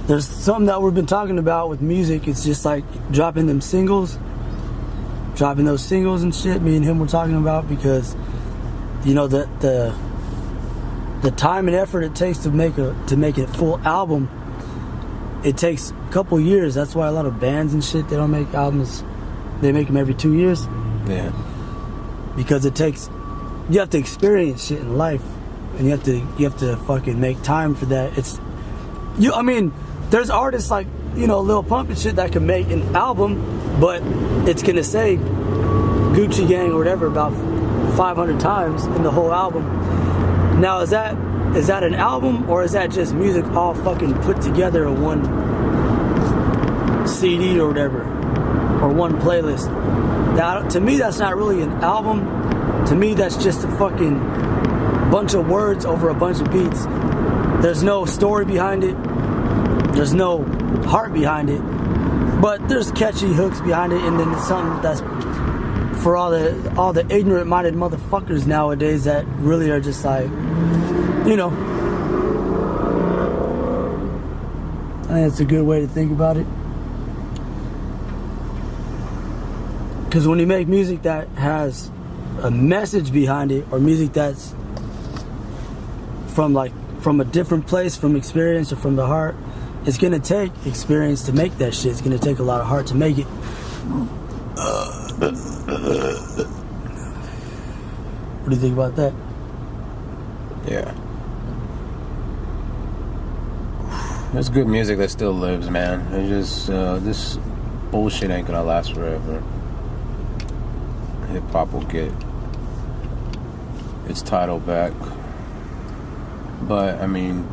there's something that we've been talking about with music. It's just like dropping those singles and shit. Me and him were talking about, because you know the time and effort it takes to make a full album. It takes a couple years. That's why a lot of bands and shit, they don't make albums. They make them every 2 years. Yeah. Because you have to experience shit in life, and you have to fucking make time for that. I mean, there's artists like, you know, Lil Pump and shit that can make an album, but it's gonna say Gucci Gang or whatever about 500 times in the whole album. Now, is that an album, or is that just music all fucking put together in one CD or whatever, or one playlist? Now, to me, that's not really an album. To me, that's just a fucking bunch of words over a bunch of beats. There's no story behind it. There's no heart behind it. But there's catchy hooks behind it, and then it's something that's for all the ignorant-minded motherfuckers nowadays that really are just like, you know. I think that's a good way to think about it. Because when you make music that has a message behind it, or music that's from a different place, from experience or from the heart, it's gonna take experience to make that shit. It's gonna take a lot of heart to make it. What do you think about that? Yeah. There's good music that still lives, man. It's just this bullshit ain't gonna last forever. Hip hop will get its title back, but I mean,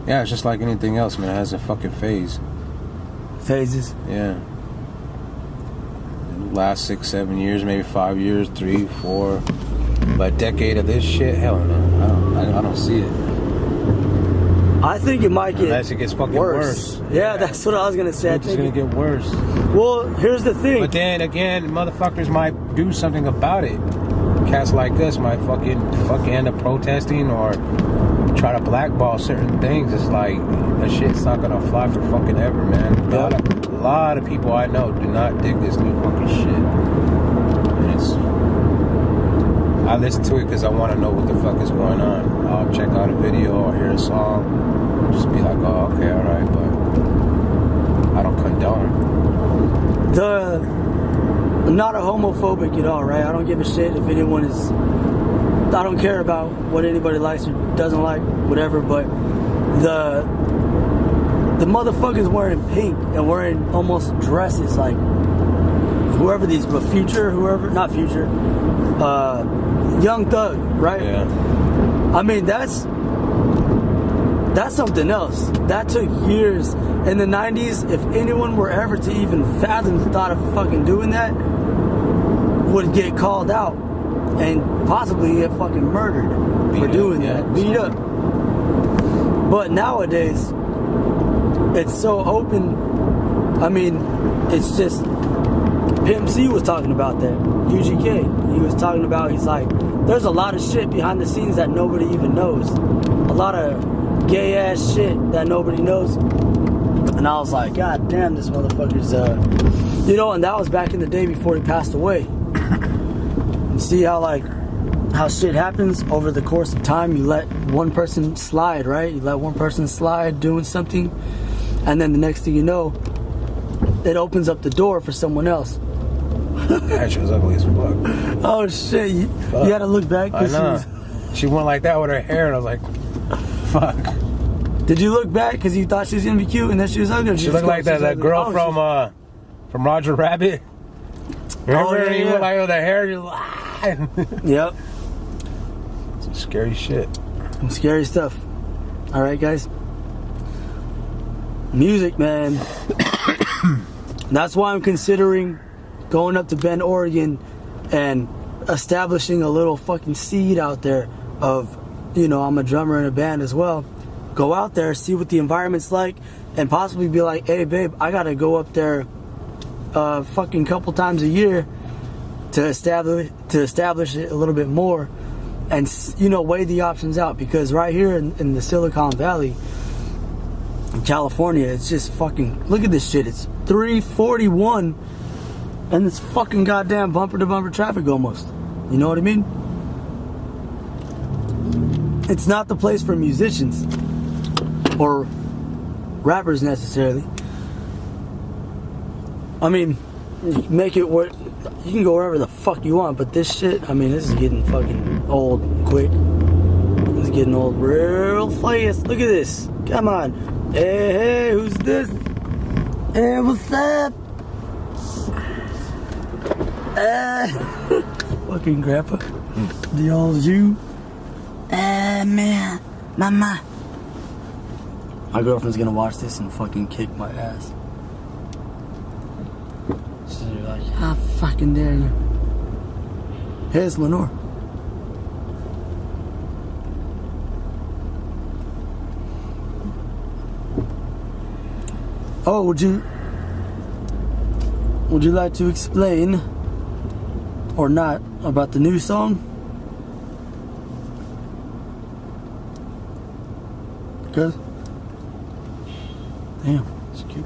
yeah, it's just like anything else, man. It has a fucking phase. Phases. Yeah. Last 6-7 years, maybe 5 years, 3, 4, but a decade of this shit, hell no. I don't see it. I think it might get unless it gets fucking worse. Yeah, that's what I was gonna say. I think it's gonna get worse. Well, here's the thing. But then again, motherfuckers might do something about it. Cats like us might fucking end up protesting or try to blackball certain things. It's like, that shit's not gonna fly for fucking ever, man. A lot of people I know do not dig this new fucking shit. And I listen to it because I want to know what the fuck is going on. I'll check out a video or hear a song, just be like, oh, okay, alright, but I don't condone. I'm not a homophobic at all, right? I don't give a shit if anyone is. I don't care about what anybody likes or doesn't like, whatever, but the motherfuckers wearing pink and wearing almost dresses like whoever these, but Future, whoever, not Future, Young Thug, right? Yeah. I mean, that's something else. That took years. In the 90s, if anyone were ever to even fathom the thought of fucking doing that, would get called out and possibly get fucking murdered for doing that. Beat up. But nowadays, it's so open. I mean, it's just, Pimp C was talking about that. UGK. He was talking about, he's like, there's a lot of shit behind the scenes that nobody even knows. A lot of gay ass shit that nobody knows. And I was like, God damn, this motherfucker's, you know, and that was back in the day before he passed away. And see how shit happens over the course of time. You let one person slide, right? You let one person slide doing something, and then the next thing you know, it opens up the door for someone else. That shit was ugly as fuck. Oh shit, you had to look back. I know. She went like that with her hair, and I was like, fuck. Did you look back because you thought she was gonna be cute and then she was ugly? She looked like that girl from Roger Rabbit. Remember? Oh, yeah, you look like with the hair. You're like, yep. Some scary shit. Some scary stuff. All right, guys. Music, man. That's why I'm considering going up to Bend, Oregon, and establishing a little fucking seed out there of, you know, I'm a drummer in a band as well. Go out there, see what the environment's like, and possibly be like, hey, babe, I gotta go up there fucking couple times a year to establish it a little bit more, and, you know, weigh the options out. Because right here in the Silicon Valley, In California, it's just fucking, look at this shit. It's 3:41 and it's fucking goddamn bumper to bumper traffic almost. You know what I mean? It's not the place for musicians or rappers necessarily. I mean, make it where you can go wherever the fuck you want, but this shit, I mean, this is getting fucking old quick. It's getting old real fast. Look at this. Come on. Hey, who's this? Hey, what's up? Fucking grandpa. The old you. Man. Mama. My girlfriend's gonna watch this and fucking kick my ass. She's like, how fucking dare you? Hey, it's Lenore. Oh, would you like to explain or not about the new song? Good. Damn, it's cute.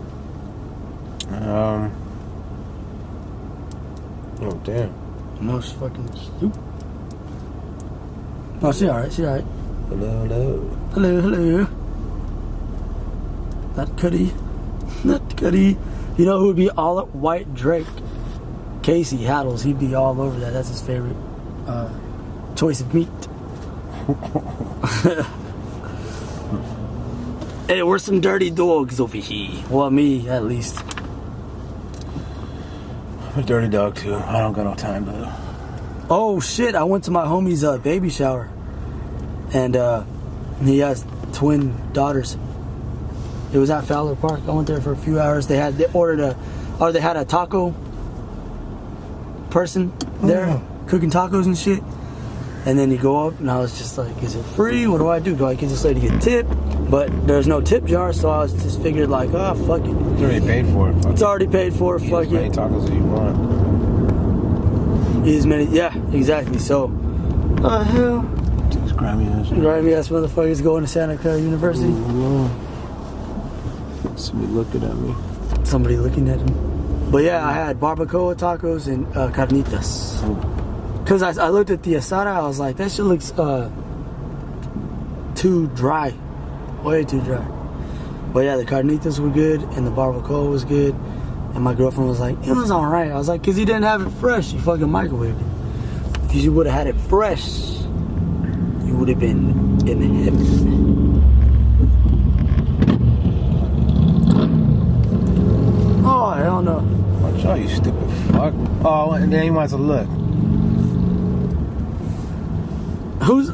Oh damn. No, she's fucking cute. Oh, she alright. She alright. Hello, hello. Hello, hello. That Cuddy. That Cuddy. You know who would be all up? White Drake. Casey Haddles. He'd be all over that. That's his favorite choice of meat. Hey, we're some dirty dogs over here. Well, me, at least. I'm a dirty dog, too. I don't got no time, though. Oh, shit. I went to my homie's baby shower. And he has twin daughters. It was at Fowler Park. I went there for a few hours. They had a taco person there cooking tacos and shit. And then you go up, and I was just like, is it free? What do I do? Do I get this lady a tip? But there's no tip jar, so I was just figured like, oh, fuck it. It's already paid for. It's already paid for. Fuck as many it. tacos as you want. Eat as many. Yeah, exactly. So, hell. Just grimy ass. Grimy ass motherfuckers going to Santa Clara University. Ooh, somebody looking at me. Somebody looking at him. But yeah, I had barbacoa tacos and carnitas. Because I looked at the asada, I was like, that shit looks too dry. Way too dry. But yeah, the carnitas were good and the barbacoa was good. And my girlfriend was like, it was alright. I was like, because you didn't have it fresh. You fucking microwaved it. If you would have had it fresh, you would have been in heaven. Oh, hell no. Watch out, you stupid fuck. Oh, and then he wants to look. Who's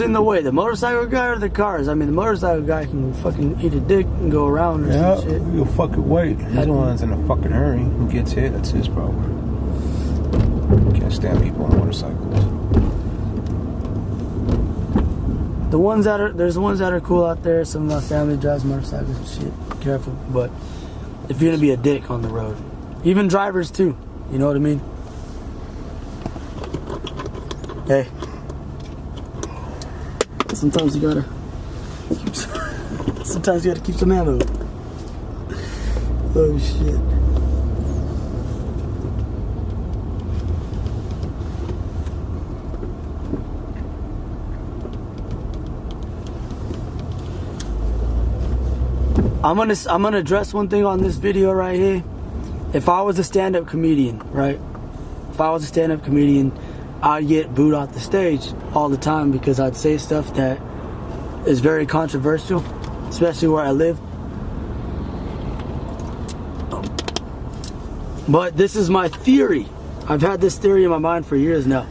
in the way? The motorcycle guy or the cars? I mean, the motorcycle guy can fucking eat a dick and go around or some shit. You'll fucking wait. He's the one's in a fucking hurry. Who gets hit, that's his problem. Can't stand people on motorcycles. There's the ones that are cool out there. Some of my family drives motorcycles and shit. Be careful. But if you're gonna be a dick on the road, even drivers too, you know what I mean? Hey. Sometimes you gotta keep some ammo. Oh shit. I'm gonna address one thing on this video right here. If I was a stand-up comedian, right? If I was a stand-up comedian, I'd get booed off the stage all the time because I'd say stuff that is very controversial, especially where I live. But this is my theory. I've had this theory in my mind for years now.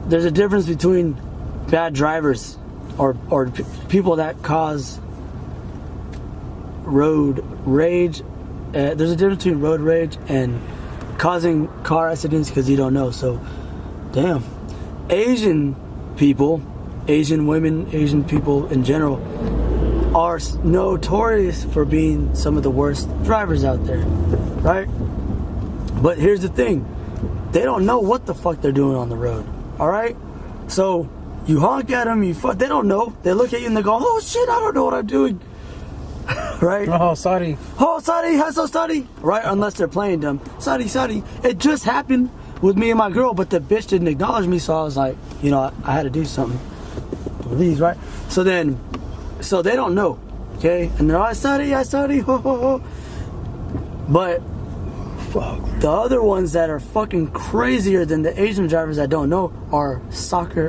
There's a difference between bad drivers or people that cause road rage. There's a difference between road rage and causing car accidents because you don't know. So, damn. Asian people, Asian women, Asian people in general are notorious for being some of the worst drivers out there, right? But here's the thing. They don't know what the fuck they're doing on the road, all right? So, You honk at them, they don't know. They look at you and they go, oh shit, I don't know what I'm doing. Right? Oh, sorry. Oh, sorry, I'm so sorry. Right? Unless they're playing dumb. Sorry. It just happened with me and my girl, but the bitch didn't acknowledge me, so I was like, you know, I had to do something with these, right? So they don't know, okay? And they're all, sorry, ho, ho, ho. But the other ones that are fucking crazier than the Asian drivers that don't know are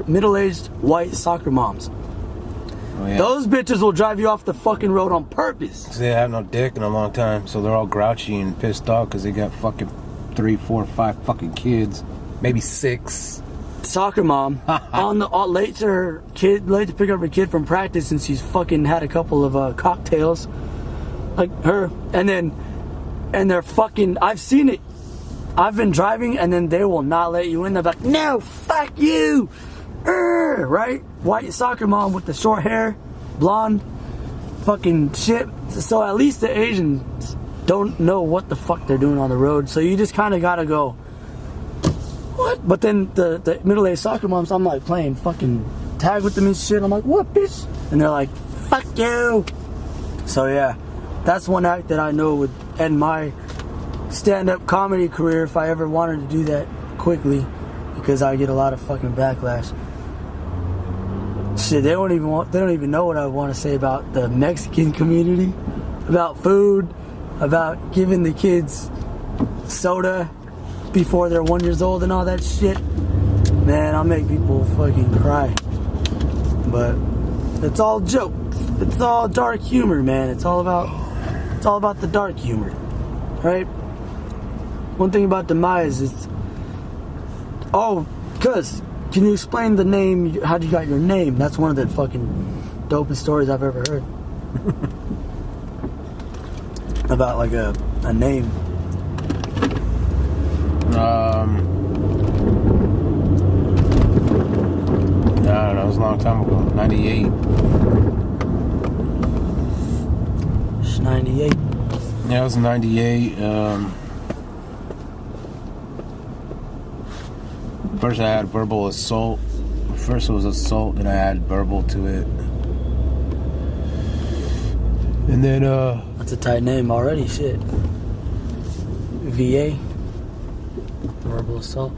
middle-aged white soccer moms. Oh, yeah. Those bitches will drive you off the fucking road on purpose. They have no dick in a long time, so they're all grouchy and pissed off because they got fucking 3, 4, 5 fucking kids, maybe 6. Soccer mom late to pick up her kid from practice, and she's fucking had a couple of cocktails, like her, and they're fucking. I've seen it. I've been driving, and then they will not let you in. They're like, no, fuck you. Right? White soccer mom with the short hair, blonde, fucking shit. So at least the Asians don't know what the fuck they're doing on the road. So you just kind of gotta go, what? But then the middle-aged soccer moms, I'm like playing fucking tag with them and shit. I'm like, what, bitch? And they're like, fuck you. So yeah, that's one act that I know would end my stand-up comedy career if I ever wanted to do that quickly, because I get a lot of fucking backlash. Shit, they don't even know what I want to say about the Mexican community, about food, about giving the kids soda before they're 1 year old and all that shit. Man, I'll make people fucking cry. But it's all jokes. It's all dark humor, man. It's all about the dark humor, right? One thing about Demise is, cuz can you explain the name? How'd you got your name? That's one of the fucking dopest stories I've ever heard. About like a name. I don't know. It was a long time ago. 98. It's 98. Yeah, it was 98. First I had verbal assault. First it was assault, then I had verbal to it. And then, That's a tight name already, shit. VA. Verbal assault.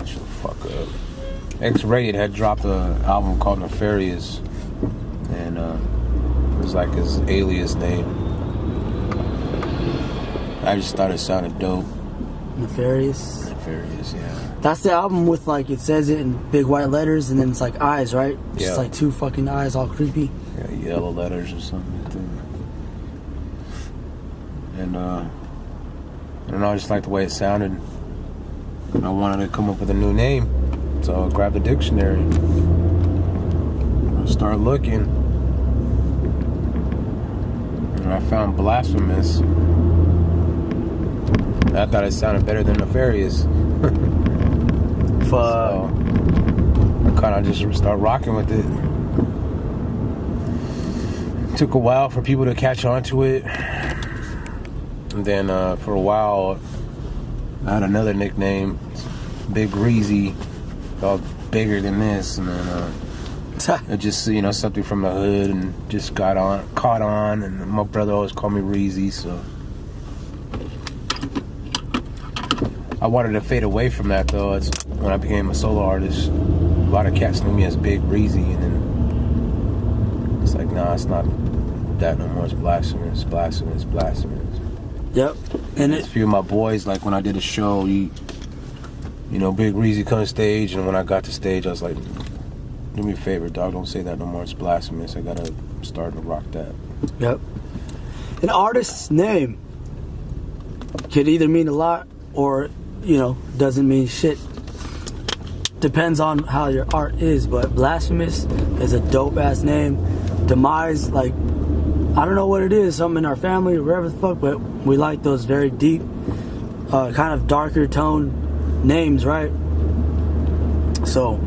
Shut the fuck up. X-Rated had dropped an album called Nefarious. And, it was like his alias name. I just thought it sounded dope. Nefarious, yeah. That's the album with, like, it says it in big white letters and then it's like eyes, right? Yeah. Just like 2 fucking eyes, all creepy. Yeah, yellow letters or something like that. And I don't know, I just liked the way it sounded. I wanted to come up with a new name. So I grabbed the dictionary. I started looking. And I found blasphemous. I thought it sounded better than Nefarious. So I kind of just started rocking with it. It took a while for people to catch on to it. And then for a while, I had another nickname, Big Greasy, all bigger than this. And then it just, something from the hood and just caught on. And my brother always called me Reezy, so. I wanted to fade away from that, though. It's when I became a solo artist, a lot of cats knew me as Big Breezy, and then it's like, nah, it's not that no more. It's blasphemous. Yep. And a few of my boys, like when I did a show, Big Breezy come to stage, and when I got to stage, I was like, do me a favor, dog, don't say that no more. It's blasphemous. I gotta start to rock that. Yep. An artist's name could either mean a lot or doesn't mean shit. Depends on how your art is, but Blasphemous is a dope ass name. Demise, like, I don't know what it is, something in our family or whatever the fuck, but we like those very deep, kind of darker tone names, right? So